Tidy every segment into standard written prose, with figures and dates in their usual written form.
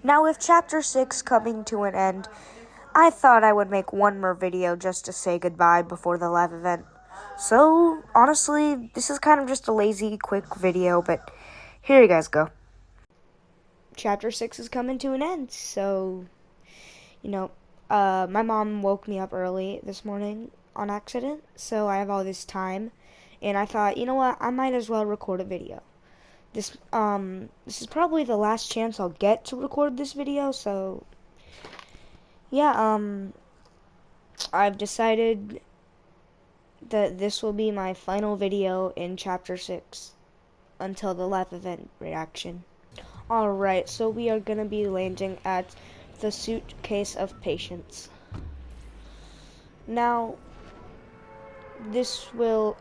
Now, with Chapter 6 coming to an end, I thought I would make one more video just to say goodbye before the live event. So, honestly, this is kind of just a lazy, quick video, but here you guys go. Chapter 6 is coming to an end, so, my mom woke me up early this morning on accident, so I have all this time, and I thought, you know what, I might as well record a video. This is probably the last chance I'll get to record this video, so yeah, I've decided that this will be my final video in Chapter 6 until the live event reaction. Alright, so we are gonna be landing at the Suitcase of Patience. Now, this will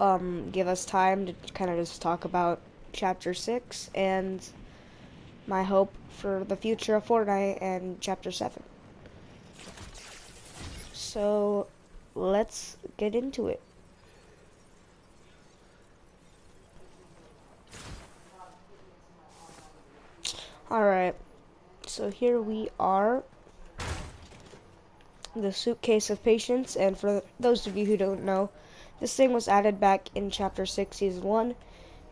give us time to kind of just talk about Chapter 6 and my hope for the future of Fortnite and Chapter 7. So, let's get into it. Alright, so here we are, the Suitcase of Patience, and for those of you who don't know, this thing was added back in Chapter 6, Season 1,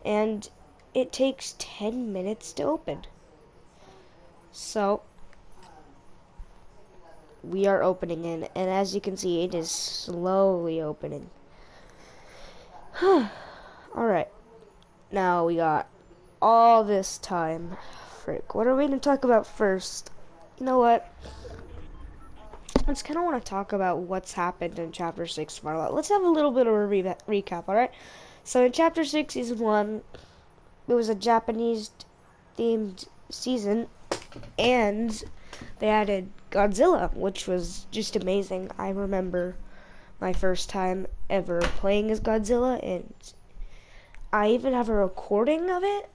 and it takes 10 minutes to open. So, we are opening it, and as you can see, it is slowly opening. Alright, now we got all this time. Frick, what are we going to talk about first? You know what? I just kind of want to talk about what's happened in Chapter 6 Marla. Let's have a little bit of a recap, alright? So in Chapter 6, Season 1, it was a Japanese-themed season, and they added Godzilla, which was just amazing. I remember my first time ever playing as Godzilla, and I even have a recording of it.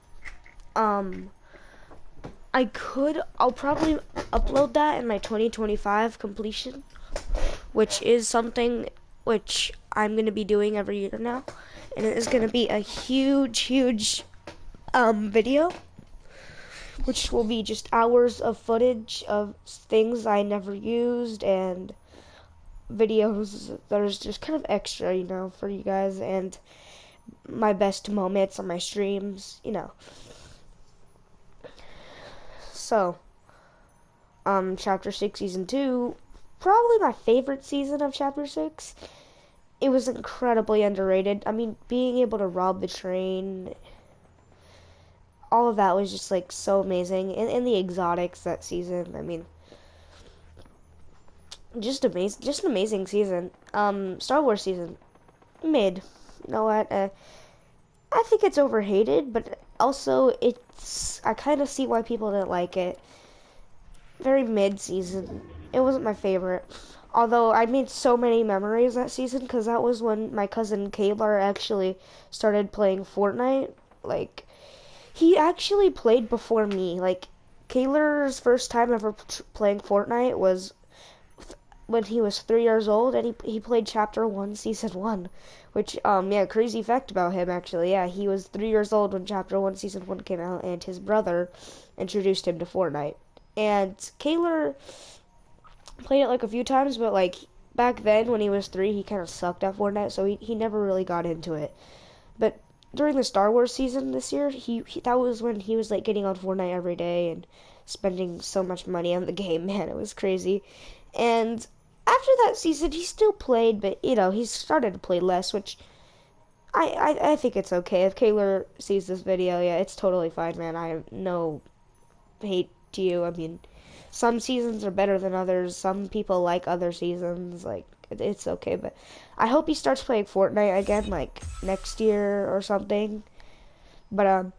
I'll probably upload that in my 2025 completion, which is something which I'm going to be doing every year now, and it is going to be a huge video, which will be just hours of footage of things I never used and videos that are just kind of extra, for you guys, and my best moments on my streams, So, Chapter 6, Season 2, probably my favorite season of Chapter 6. It was incredibly underrated. I mean, being able to rob the train, all of that was just, so amazing. And the exotics that season, I mean, just an amazing season. Star Wars season, mid. You know what, I think it's overhated, but also I kind of see why people didn't like it. Very mid-season. It wasn't my favorite. Although I made so many memories that season, because that was when my cousin Kalar actually started playing Fortnite. He actually played before me. Kalar's first time ever playing Fortnite was when he was 3 years old, and he played Chapter 1, Season 1. Which, crazy fact about him, actually. Yeah, he was 3 years old when Chapter 1, Season 1 came out, and his brother introduced him to Fortnite. And Kalar played it, a few times, but, back then, when he was 3, he kind of sucked at Fortnite, so he never really got into it. But during the Star Wars season this year, that was when he was, getting on Fortnite every day and spending so much money on the game. Man, it was crazy. And after that season, he still played, but, he started to play less, which I think it's okay. If Kalar sees this video, yeah, it's totally fine, man. I have no hate to you. I mean, some seasons are better than others. Some people like other seasons. It's okay, but I hope he starts playing Fortnite again, next year or something. But,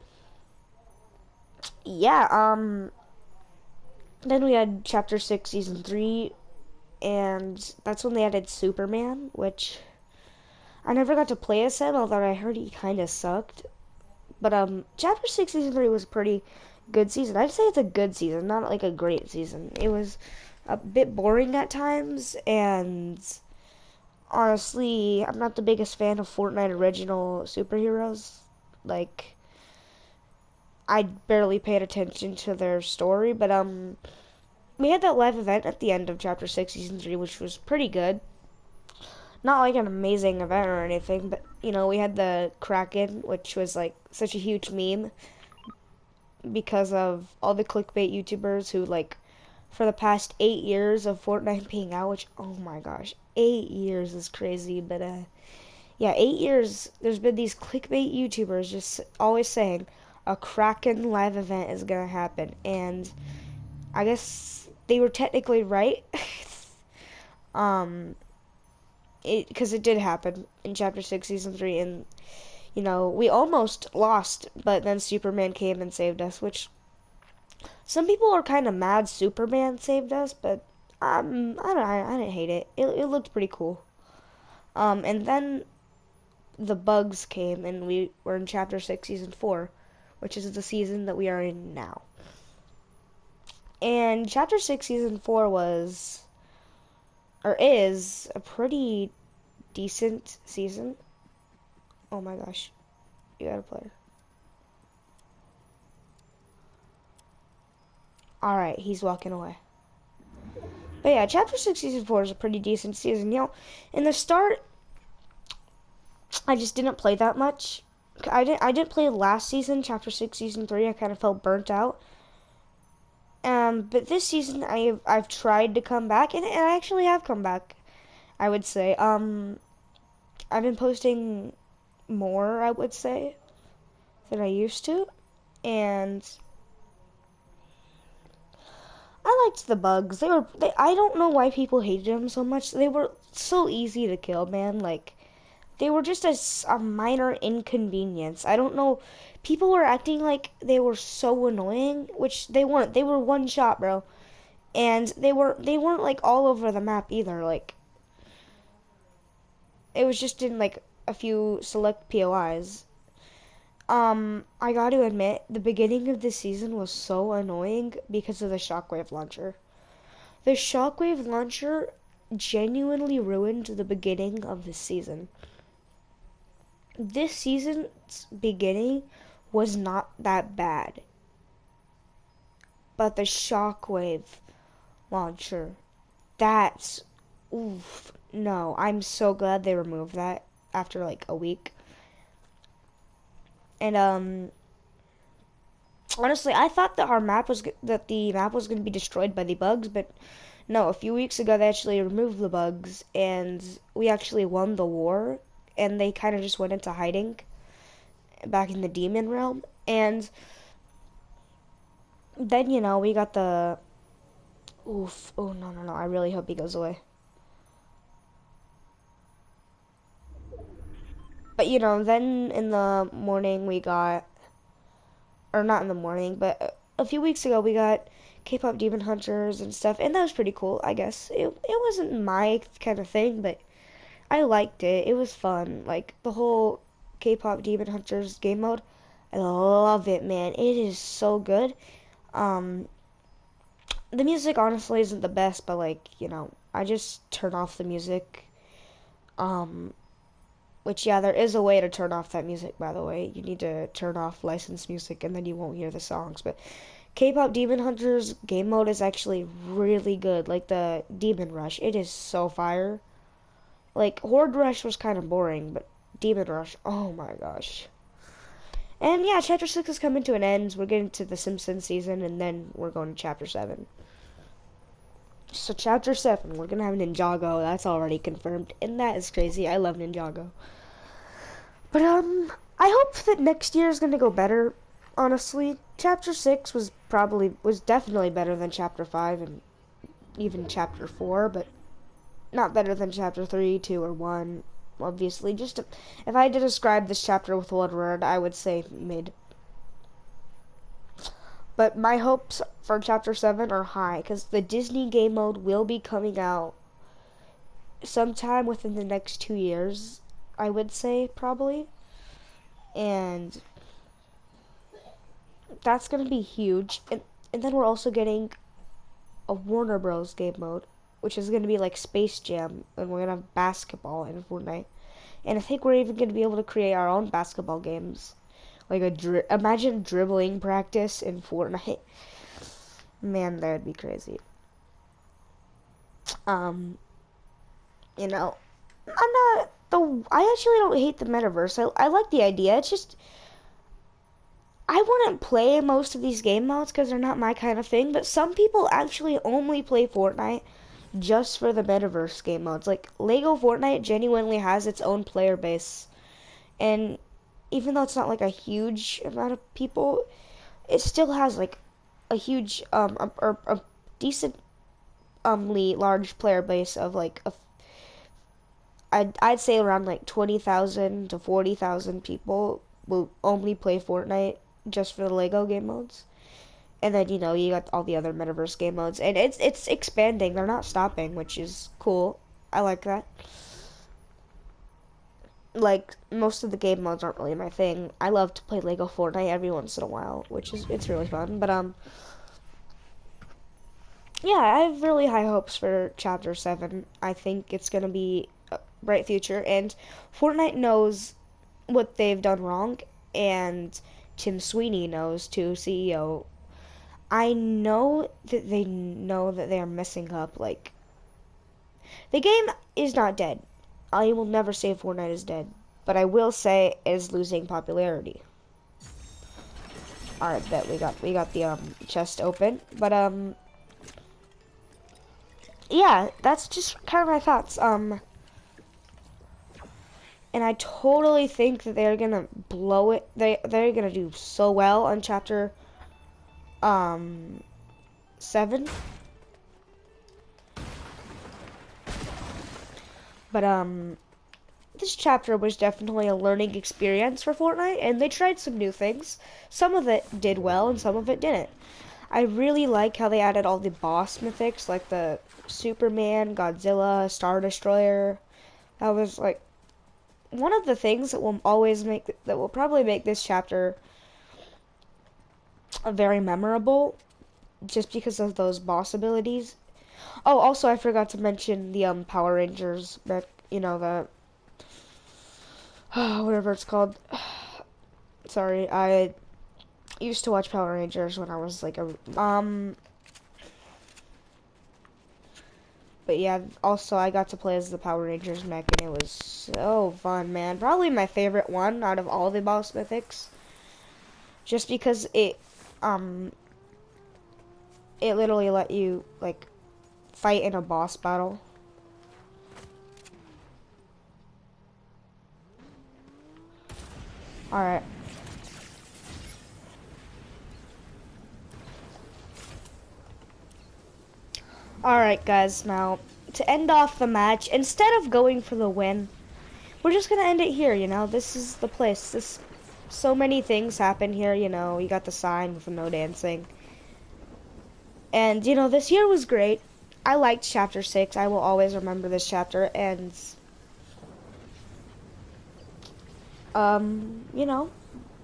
yeah, then we had Chapter 6, Season 3, and that's when they added Superman, which I never got to play as him, although I heard he kind of sucked. But Chapter 6 Season 3 was a pretty good season. I'd say it's a good season, not a great season. It was a bit boring at times, and honestly, I'm not the biggest fan of Fortnite original superheroes. I barely paid attention to their story, but we had that live event at the end of Chapter 6, Season 3, which was pretty good. Not like an amazing event or anything, but, you know, we had the Kraken, which was, like, such a huge meme because of all the clickbait YouTubers who, like, for the past 8 years of Fortnite being out, which, oh my gosh, 8 years is crazy, but, yeah, 8 years, there's been these clickbait YouTubers just always saying a Kraken live event is gonna happen, and I guess they were technically right. um, because it did happen in Chapter 6, Season 3, and, you know, we almost lost, but then Superman came and saved us, which some people are kind of mad Superman saved us, but I didn't hate it. It looked pretty cool. And then the bugs came, and we were in Chapter 6, Season 4, which is the season that we are in now. And Chapter 6, Season 4 was, or is, a pretty decent season. Oh my gosh. You got a player. Alright, he's walking away. But yeah, Chapter 6, Season 4 is a pretty decent season. You know, in the start, I just didn't play that much. I didn't play last season, Chapter 6, Season 3. I kind of felt burnt out. But this season, I've tried to come back, and I actually have come back, I would say. I've been posting more, I would say, than I used to. And I liked the bugs. I don't know why people hated them so much. They were so easy to kill, man. Like, they were just a minor inconvenience. I don't know. People were acting like they were so annoying, which they weren't. They were one shot, bro. And they weren't like all over the map either. Like, it was just in like a few select POIs. I got to admit, the beginning of this season was so annoying because of the Shockwave launcher. The Shockwave launcher genuinely ruined the beginning of the season. This season's beginning was not that bad, but the Shockwave launcher, that's, oof, no, I'm so glad they removed that after like a week. And honestly, I thought that the map was going to be destroyed by the bugs, but no, a few weeks ago they actually removed the bugs and we actually won the war, and they kind of just went into hiding back in the demon realm. And then, you know, we got the, oof, oh no, no, no, I really hope he goes away. But, you know, then in the morning we got, or not in the morning, but a few weeks ago we got K-pop Demon Hunters and stuff, and that was pretty cool, I guess. It wasn't my kind of thing, but I liked it. It was fun. Like, the whole K-pop Demon Hunters game mode, I love it, man. It is so good. Um, the music honestly isn't the best, but like, you know, I just turn off the music. Um, which, yeah, there is a way to turn off that music, by the way. You need to turn off licensed music and then you won't hear the songs. But K-pop Demon Hunters game mode is actually really good. Like the Demon Rush, it is so fire. Like Horde Rush was kind of boring, but Demon Rush, oh my gosh. And yeah, Chapter 6 is coming to an end. We're getting to the Simpsons season, and then we're going to Chapter 7. So Chapter 7, we're going to have Ninjago. That's already confirmed, and that is crazy. I love Ninjago. But, I hope that next year is going to go better, honestly. Chapter 6 was definitely better than Chapter 5 and even Chapter 4, but not better than Chapter 3, 2, or 1. Obviously, if I had to describe this chapter with one word, I would say mid. But my hopes for Chapter 7 are high, because the Disney game mode will be coming out sometime within the next 2 years, I would say, probably. And that's going to be huge. And then we're also getting a Warner Bros. Game mode, which is going to be like Space Jam, and we're going to have basketball in Fortnite. And I think we're even going to be able to create our own basketball games. Like imagine dribbling practice in Fortnite. Man, that would be crazy. Um, you know, I actually don't hate the metaverse. I like the idea. It's just, I wouldn't play most of these game modes because they're not my kind of thing, but some people actually only play Fortnite just for the metaverse game modes. Like, Lego Fortnite genuinely has its own player base. And even though it's not like a huge amount of people, it still has like a huge, a decent, large player base of like I'd say around like 20,000 to 40,000 people will only play Fortnite just for the Lego game modes. And then you got all the other metaverse game modes, and it's expanding. They're not stopping, which is cool. I like that. Like most of the game modes aren't really my thing. I love to play Lego Fortnite every once in a while, which is it's really fun. But yeah, I have really high hopes for Chapter 7. I think it's gonna be a bright future, and Fortnite knows what they've done wrong, and Tim Sweeney knows too, CEO. I know that they are messing up. Like, the game is not dead. I will never say Fortnite is dead, but I will say it is losing popularity. All right, bet we got the chest open, but yeah, that's just kind of my thoughts. And I totally think that they're gonna blow it. They're gonna do so well on chapter um 7. But this chapter was definitely a learning experience for Fortnite, and they tried some new things. Some of it did well, and some of it didn't. I really like how they added all the boss mythics, like the Superman, Godzilla, Star Destroyer. That was like one of the things that will probably make this chapter very memorable, just because of those boss abilities. Oh, also I forgot to mention the Power Rangers, the whatever it's called. Sorry, I used to watch Power Rangers when I was like but yeah, also I got to play as the Power Rangers mech, and it was so fun, man. Probably my favorite one out of all the boss mythics. Just because um it literally let you like fight in a boss battle. Alright. Alright guys, now to end off the match, instead of going for the win, we're just gonna end it here. This is the place. So many things happen here. You got the sign with no dancing. And this year was great. I liked chapter 6. I will always remember this chapter, and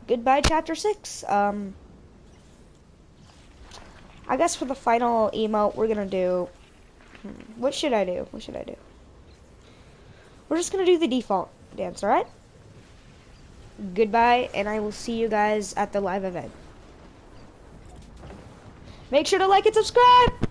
goodbye chapter 6. I guess for the final emote, we're gonna do. What should I do? We're just gonna do the default dance, alright? Goodbye, and I will see you guys at the live event. Make sure to like and subscribe!